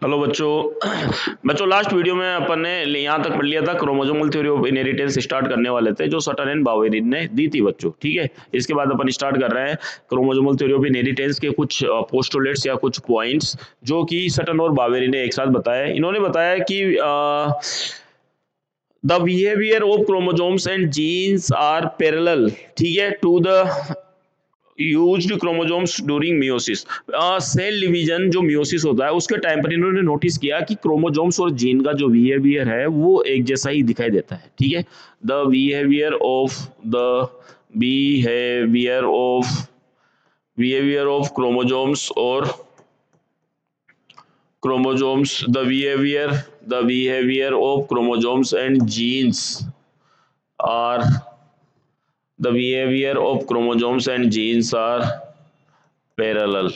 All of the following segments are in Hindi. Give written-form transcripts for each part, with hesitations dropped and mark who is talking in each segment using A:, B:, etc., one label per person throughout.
A: हेलो बच्चों लास्ट वीडियो में अपन ने यहाँ तक पढ़ लिया था, chromosomal theory of inheritance start करने वाले थे जो सटन एंड बावेरिन ने दी थी बच्चों। ठीक है, इसके बाद अपन स्टार्ट कर रहे हैं क्रोमोसोमल थ्योरी ऑफ इनहेरिटेंस के कुछ पोस्टुलेट्स या कुछ पॉइंट्स जो कि सटन और बावेरिन ने एक साथ बताया। इन्होंने बताया कि the behaviour of chromosomes and genes are parallel, ठीक है, to the used chromosomes during meiosis. Cell division जो मियोसिस होता है उसके टाइम पर इन्होंने नोटिस किया कि क्रोमोसोम्स और जीन का जो बिहेवियर है वो एक जैसा ही दिखाई देता है। ठीक है, द बिहेवियर ऑफ क्रोमोसोम्स और the behavior of chromosomes and genes are the behavior of chromosomes and genes are parallel।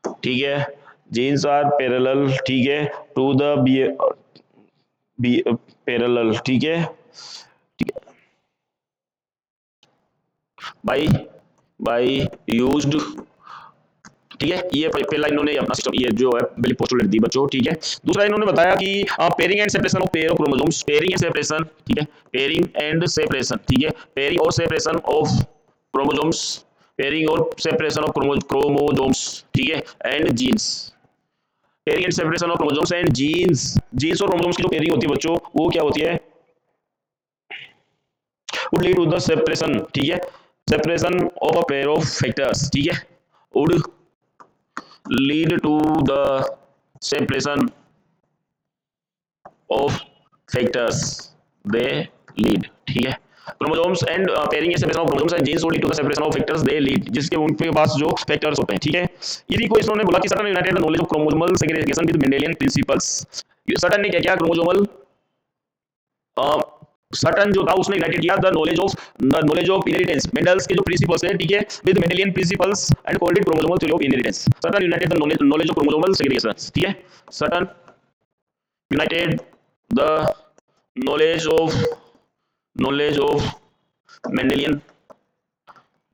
A: ठीक है, जीन्स आर पैरेलल, ठीक है, टू द पैरेलल, ठीक है, बाई यूज्ड। ठीक है, ये पहला इन्होंने अपना सिस्टम ये जो है पहली पोस्टुलेट दी बच्चों। ठीक है, दूसरा इन्होंने बताया कि pairing and separation of pair of chromosomes, pairing and separation, ठीक है, पेयरिंग एंड सेपरेशन, ठीक है, पेयरिंग और सेपरेशन ऑफ क्रोमोसोम्स, पेयरिंग और सेपरेशन ऑफ क्रोमोसोम्स, ठीक है, and genes, pairing and separation of chromosomes and genes और क्रोमोसोम्स की जो पेयरिंग होती है बच्चों वो क्या होती है, would lead to the separation, ठीक है, separation of a pair of factors, ठीक है, would lead to the separation of factors they lead। ठीक है, chromosomes and pairing separation of chromosomes and genes lead to the separation of factors they lead, जिसके उनके पास जो फैक्टर्स होते हैं। ठीक है, इसी को इन्होंने बोला कि Sutton united the knowledge of chromosomal segregation with Mendelian principles. Sutton ने क्या किया, क्रोमोसोमल सटन जो था उसने यूनाइटेड किया the knowledge of inheritance, Mendel's के जो प्रिंसिपल्स है, ठीक है, with Mendelian principles and called it chromosomal theory of inheritance. Sutton united the knowledge of chromosomal segregation, ठीक है, Sutton united the knowledge of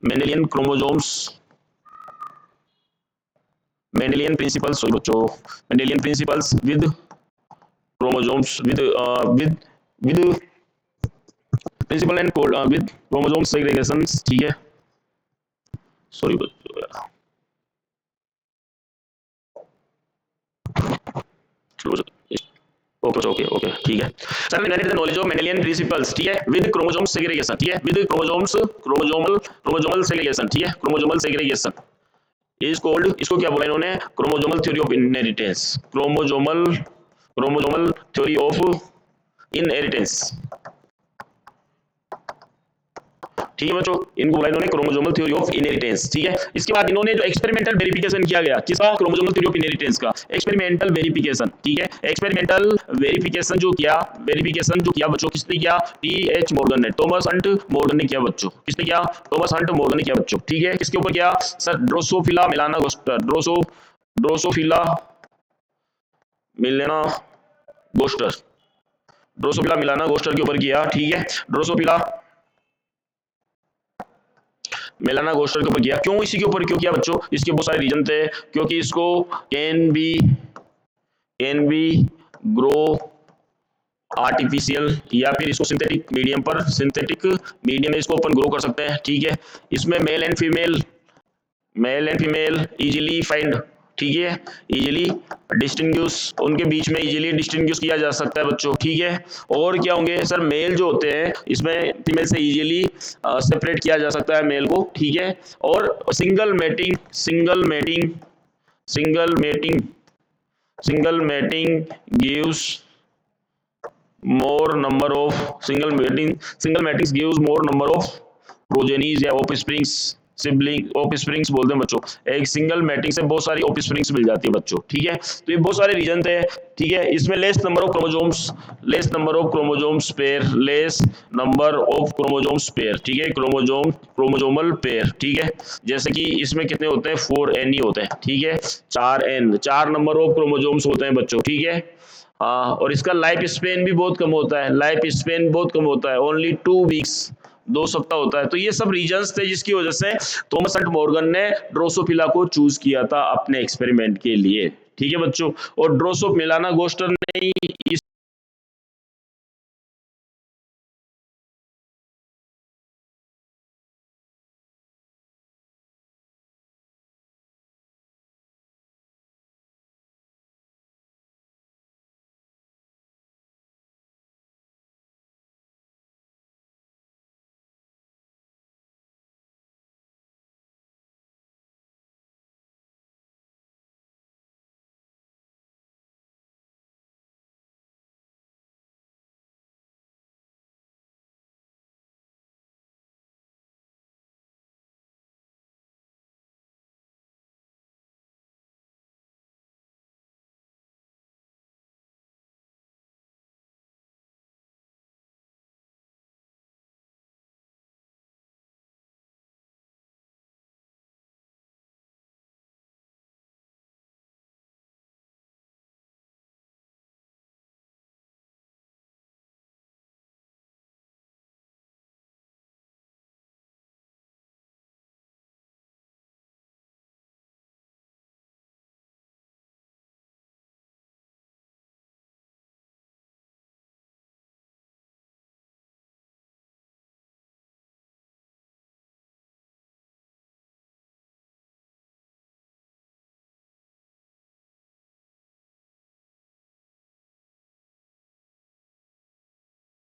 A: Mendelian chromosomes, Mendelian principles, sorry बच्चों, Mendelian principles with chromosomes with principle and code with chromosome segregations। ठीक है, सॉरी बच्चों, ओके, ठीक है, sir United the knowledge of Mendelian principles, ठीक है, विद क्रोमोसोम सेग्रीगेशन, ठीक है, विद क्रोमोसोमल सेग्रीगेशन, ठीक है, क्रोमोसोमल सेग्रीगेशन इज कॉल्ड, इसको क्या बोला इन्होंने, chromosomal theory of inheritance, chromosomal theory of inheritance. ठीक है बच्चों, इनको बोला इन्होंने क्रोमोसोमल थ्योरी ऑफ इनहेरिटेंस। ठीक है, इसके बाद इन्होंने जो एक्सपेरिमेंटल वेरिफिकेशन किया गया किसका, क्रोमोसोमल थ्योरी ऑफ इनहेरिटेंस का एक्सपेरिमेंटल वेरिफिकेशन। ठीक है, एक्सपेरिमेंटल वेरिफिकेशन जो किया बच्चों, किसने किया, टी.एच. मॉर्गन ने, थॉमस हंट मॉर्गन ने किया बच्चों, किसने किया, थॉमस हंट मॉर्गन ने किया बच्चों। ठीक है, किसके ऊपर किया, सर ड्रोसोफिला मेलाना गोस्टर, ड्रोसोफिला मिलाना गोस्टर के ऊपर किया। ठीक है, ड्रोसोफिला मेलाना गोस्टर के ऊपर किया। क्यों इसी के ऊपर क्यों किया बच्चों, इसके बहुत सारे रीजन थे, क्योंकि इसको कैन बी ग्रो आर्टिफिशियल या फिर इसको सिंथेटिक मीडियम में इसको अपन ग्रो कर सकते हैं। ठीक है, इसमें male and female easily find, ठीक है, इजीली डिस्टिंग्विश, उनके बीच में इजीली डिस्टिंग्विश किया जा सकता है बच्चों। ठीक है, और क्या होंगे सर, मेल जो होते हैं इसमें फीमेल से इजीली सेपरेट किया जा सकता है मेल को। ठीक है, और single mating gives more number of single matrix gives more number of progenies या ऑफस्प्रिंग्स बोलते हैं बच्चों। एक सिंगल मैटिंग से बहुत सारी ऑफस्प्रिंग्स मिल जाती है बच्चों। ठीक है, तो ये बहुत सारे रीजन थे। ठीक है, इसमें less number of chromosomes pair, ठीक है, क्रोमोसोमल पेयर। ठीक है, जैसे कि इसमें कितने होते हैं, 4n होते हैं। ठीक है, 4 नंबर ऑफ क्रोमोसोम्स होते हैं बच्चों। ठीक है, और इसका लाइफ स्पेन भी बहुत कम होता है, ओनली 2 वीक्स 2 सप्ताह होता है। तो ये सब रीजंस थे जिसकी वजह से थॉमस हंट मॉर्गन ने ड्रोसोफिला को चूज किया था अपने एक्सपेरिमेंट के लिए। ठीक है बच्चों, और ड्रोसोफिला गोस्टर ने इस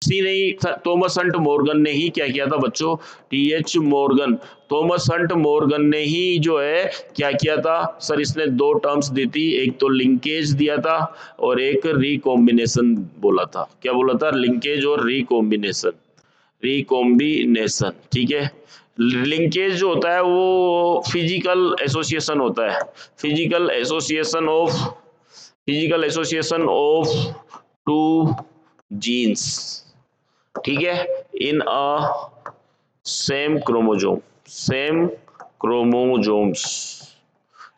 A: किसी नहीं, थॉमस हंट मॉर्गन ने ही क्या किया था बच्चों, T H Morgan, Thomas Hunt Morgan ने ही जो है क्या किया था सर, इसने 2 टर्म्स दी थी, एक तो लिंकेज दिया था और एक रिकॉम्बिनेशन बोला था। क्या बोला था? लिंकेज और रिकॉम्बिनेशन, रिकॉम्बिनेशन। ठीक है, लिंकेज जो होता है वो फिजिकल एसोसिएशन होता है, physical association of, physical association of two genes. ठीक है, in a same chromosome, same chromosomes,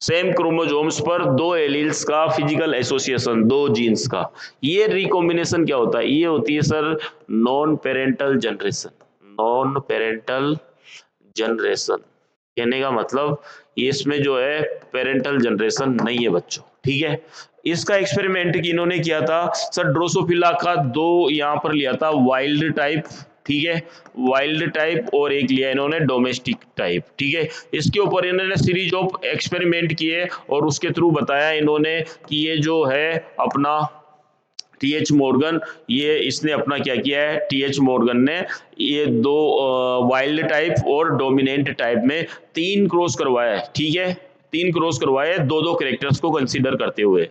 A: same chromosomes पर 2 एलील्स का फिजिकल एसोसिएशन, 2 जीन्स का। ये रिकॉम्बिनेशन क्या होता है? ये होती है sir non parental generation, non parental generation. कहने का मतलब इसमें जो है पेरेंटल जनरेशन नहीं है बच्चों। ठीक है, इसका एक्सपेरिमेंट इन्होंने किया था सर, ड्रोसोफिला का 2 यहाँ पर लिया था वाइल्ड टाइप, ठीक है, वाइल्ड टाइप, और एक लिया इन्होंने डोमेस्टिक टाइप। ठीक है, इसके ऊपर इन्होंने सीरीज ऑफ एक्सपेरिमेंट किए और उसके थ्रू बताया इन्होंने कि ये जो है अपना टीएच मॉर्गन, ये इसने अपना क्या किया है, टीएच मॉर्गन ने ये 2 वाइल्ड टाइप और डोमिनेंट टाइप में 3 क्रॉस करवाया है। ठीक है, 3 क्रॉस करवाए 2-2 कैरेक्टर्स को कंसीडर करते हुए।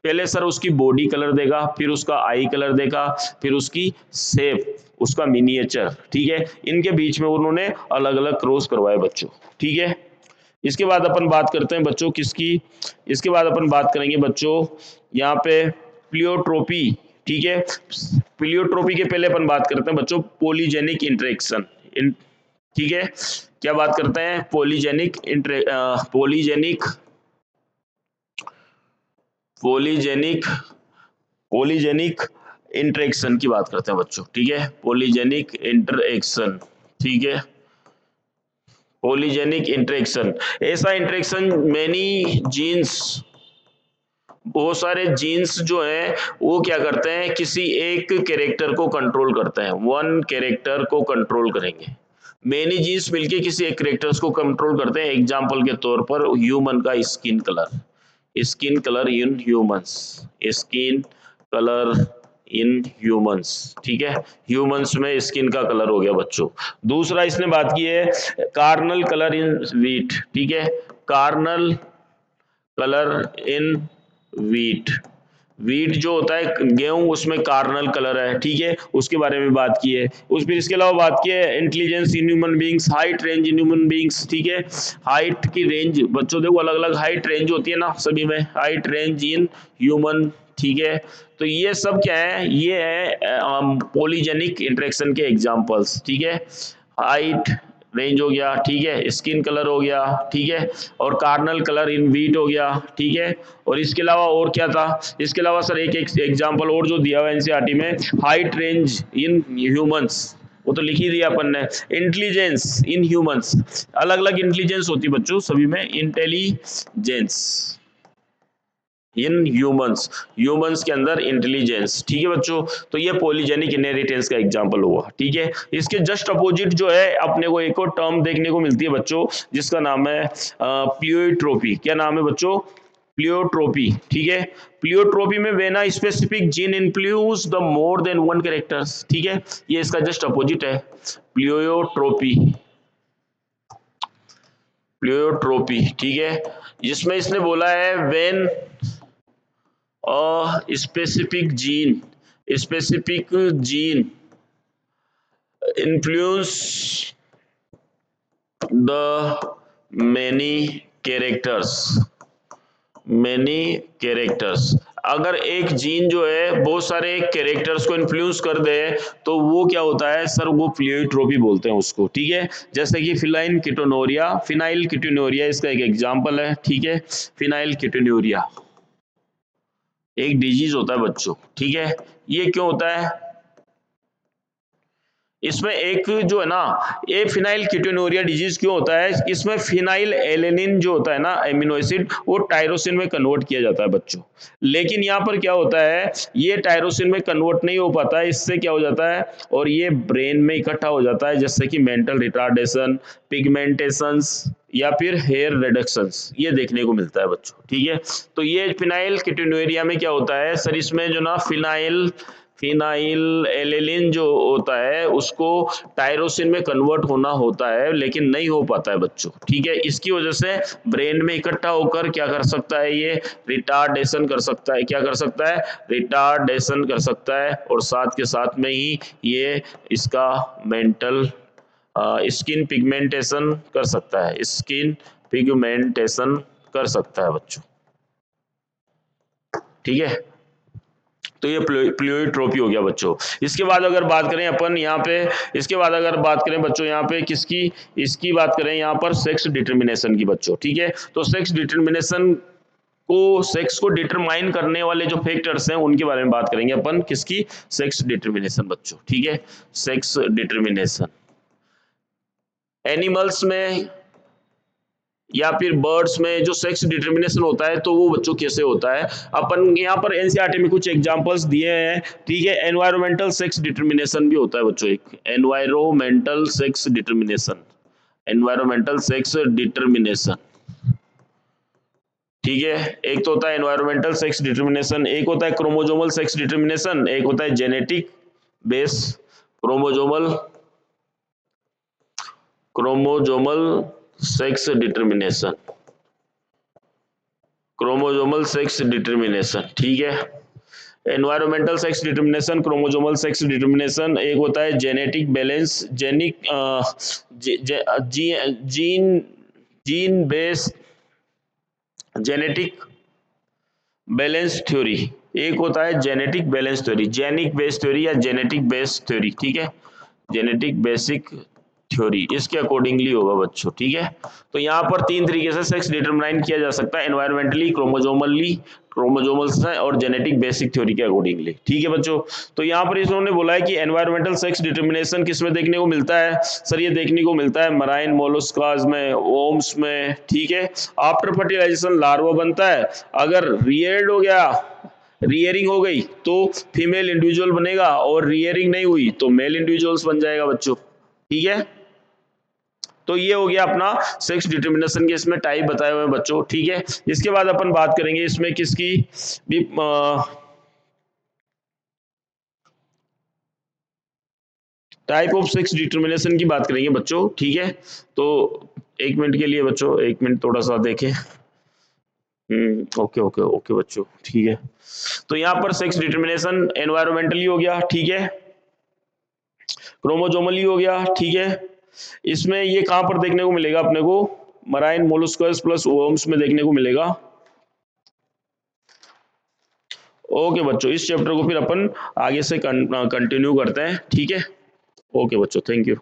A: पहले सर उसकी बॉडी कलर देगा, फिर उसका आई कलर देगा, फिर उसकी शेप, उसका मिनिएचर। ठीक है, इनके बीच में उन्होंने अलग अलग क्रॉस करवाए बच्चों। ठीक है, इसके बाद अपन बात करते हैं बच्चों किसकी, इसके बाद अपन बात करेंगे बच्चों यहाँ पे प्लियोट्रोपी। ठीक है, प्लियोट्रोपी के पहले अपन बात करते हैं बच्चों पॉलीजेनिक इंटरेक्शन। ठीक है, क्या बात करते हैं? Polygenic polygenic polygenic polygenic interaction की बात करते हैं बच्चों। ठीक है, पॉलीजेनिक इंटरेक्शन। ठीक है, पॉलीजेनिक इंटरेक्शन, ऐसा इंटरेक्शन मेनी जीन्स, बहुत सारे जीन्स जो हैं वो क्या करते हैं, किसी एक कैरेक्टर को कंट्रोल करते हैं, वन कैरेक्टर को कंट्रोल करेंगे। मेनी जीन्स मिलके किसी एक कैरेक्टर्स को कंट्रोल करते हैं। एग्जांपल के तौर पर ह्यूमन का skin colour, skin colour in humans, skin colour in humans. ठीक है, ह्यूमंस में स्किन का कलर हो गया बच्चों। दूसरा इसने बात की है कार्नल कलर इन वीट। ठीक है, कार्नल कलर इन वीट, वीट जो होता है गेहूं, उसमें कार्नल कलर है। ठीक है, उसके बारे में बात की है। उस फिर इसके अलावा बात की है intelligence in human beings, height range in human beings. ठीक है, हाइट की रेंज बच्चों देखो अलग अलग हाइट रेंज होती है ना सभी में, हाइट रेंज इन ह्यूमन। ठीक है, तो ये सब क्या है, ये है पॉलीजेनिक इंटरेक्शन के एग्जांपल्स। ठीक है, हाइट रेंज हो गया, ठीक है, स्किन कलर हो गया, ठीक है, और कार्नल कलर इन वीट हो गया। ठीक है, और इसके अलावा और क्या था, इसके अलावा सर एक एग्जांपल और जो दिया हुआ है एनसीईआरटी में, हाइट रेंज इन ह्यूमंस। वो तो लिख ही दिया अपन ने। इंटेलिजेंस इन ह्यूमंस, अलग अलग इंटेलिजेंस होती है बच्चों सभी में, इंटेलिजेंस इन ह्यूमंस, ह्यूमंस के अंदर इंटेलिजेंस, ठीक है बच्चों। तो ये पॉलीजेनिक इनहेरिटेंस का एग्जांपल हुआ, ठीक है। इसके जस्ट अपोजिट जो है अपने को एक और टर्म देखने को मिलती है बच्चों, जिसका नाम है प्लियोट्रोपी। क्या नाम है बच्चों? प्लियोट्रोपी, ठीक है। प्लियोट्रोपी में when a specific gene influence the more than one characters, ठीक है। ये इसका जस्ट अपोजिट है, प्लियोट्रोपी, प्लियोट्रोपी, ठीक है। जिसमें इसने बोला है when specific gene influence the many characters, अगर एक जीन जो है बहुत सारे कैरेक्टर्स को इन्फ्लुएंस कर दे तो वो क्या होता है सर? वो प्लियोट्रोपी बोलते हैं उसको, ठीक है। जैसे कि फिनाइल कीटोनूरिया इसका एक एग्जांपल है, ठीक है। फिनाइल कीटोनूरिया एक डिजीज होता है बच्चों, ठीक है। ये क्यों होता है? इसमें एक जो है ना, ये फिनाइल कीटोनूरिया डिजीज क्यों होता है? इसमें फिनाइल एलेनिन जो होता है ना एमिनो एसिड, वो टायरोसिन में कन्वर्ट किया जाता है बच्चों। लेकिन यहाँ पर क्या होता है, ये टायरोसिन में कन्वर्ट नहीं हो पाता है, इससे क्या हो जाता है, और ये ब्रेन में इकट्ठा हो जाता है, जैसे कि मेंटल रिटार्डेशन, पिगमेंटेशंस या फिर हेयर रिडक्शंस, ये देखने को मिलता है बच्चों, ठीक है। तो ये फिनाइल कीटोनूरिया में क्या होता है सर? इसमें जो ना फिनाइल एलेनिन जो होता है उसको टायरोसिन में कन्वर्ट होना होता है, लेकिन नहीं हो पाता है बच्चों, ठीक है। इसकी वजह से ब्रेन में इकट्ठा होकर क्या कर सकता है, ये रिटार्डेशन कर सकता है। क्या कर सकता है? रिटार्डेशन कर सकता है, और साथ के साथ में ही ये इसका मेंटल स्किन पिगमेंटेशन कर सकता है, स्किन पिगमेंटेशन कर सकता है बच्चों, ठीक है। तो ये प्लियोट्रोपी हो गया बच्चों। इसके बाद अगर बात करें अपन यहाँ पे, इसके बाद अगर बात करें बच्चों यहाँ पे किसकी, इसकी बात करें यहाँ पर सेक्स डिटर्मिनेशन की बच्चों, ठीक है। तो सेक्स को डिटरमाइन करने वाले जो फैक्टर्स हैं उनके बारे में बात करेंगे अपन, किसकी? सेक्स डिटर्मिनेशन बच्चों, ठीक है। सेक्स डिटर्मिनेशन एनिमल्स में या फिर बर्ड्स में जो सेक्स डिटर्मिनेशन होता है, तो वो बच्चों कैसे होता है? अपन यहाँ पर एनसीईआरटी में कुछ एग्जांपल्स दिए हैं, ठीक है। एनवायरमेंटल सेक्स डिटर्मिनेशन भी होता है बच्चों, एक एनवायरमेंटल सेक्स डिटर्मिनेशन, ठीक है। एक तो होता है एनवायरमेंटल सेक्स डिटर्मिनेशन, एक होता है क्रोमोजोमल सेक्स डिटर्मिनेशन, एक होता है genetic base chromosomal sex determination, ठीक है। Environmental sex determination, chromosomal sex determination, एक होता है genetic balance, gene base genetic balance theory, एक होता है genetic balance theory, genic base theory या जेनेटिक बेस थ्योरी, ठीक है। जेनेटिक बेसिक थ्योरी इसके अकॉर्डिंगली होगा बच्चों, ठीक है। तो यहाँ पर तीन तरीके से सेक्स डिटरमाइन किया जा सकता है, एनवायरमेंटली, क्रोमोजोमल से और जेनेटिक बेसिक थ्योरी के अकॉर्डिंगली, ठीक है बच्चों। तो यहाँ पर इन्होंने बोला है कि एनवायरमेंटल सेक्स डिटर्मिनेशन किस में देखने को मिलता है सर? ये देखने को मिलता है मराइन मोलस्कास में, ओम्स में, ठीक है। आफ्टर फर्टिलाइजेशन लार्वा बनता है, अगर रियरिंग हो गई तो फीमेल इंडिविजुअल बनेगा, और रियरिंग नहीं हुई तो मेल इंडिविजुअल्स बन जाएगा बच्चों, ठीक है। तो ये हो गया अपना सेक्स डिटर्मिनेशन के इसमें टाइप बताए हुए हैं बच्चों, ठीक है। इसके बाद अपन बात करेंगे इसमें किसकी भी टाइप ऑफ सेक्स डिटर्मिनेशन की बात करेंगे बच्चों, ठीक है। तो एक मिनट के लिए बच्चों, एक मिनट थोड़ा सा देखें। ओके ओके ओके बच्चों, ठीक है। तो यहाँ पर सेक्स डिटर्मिनेशन एनवायरमेंटली हो गया, ठीक है, क्रोमोजोमली हो गया, ठीक है। इसमें ये कहां पर देखने को मिलेगा अपने को? मराइन मोलस्कस प्लस वर्म्स में देखने को मिलेगा। ओके बच्चों, इस चैप्टर को फिर अपन आगे से कंटिन्यू करते हैं, ठीक है। ओके बच्चों, थैंक यू।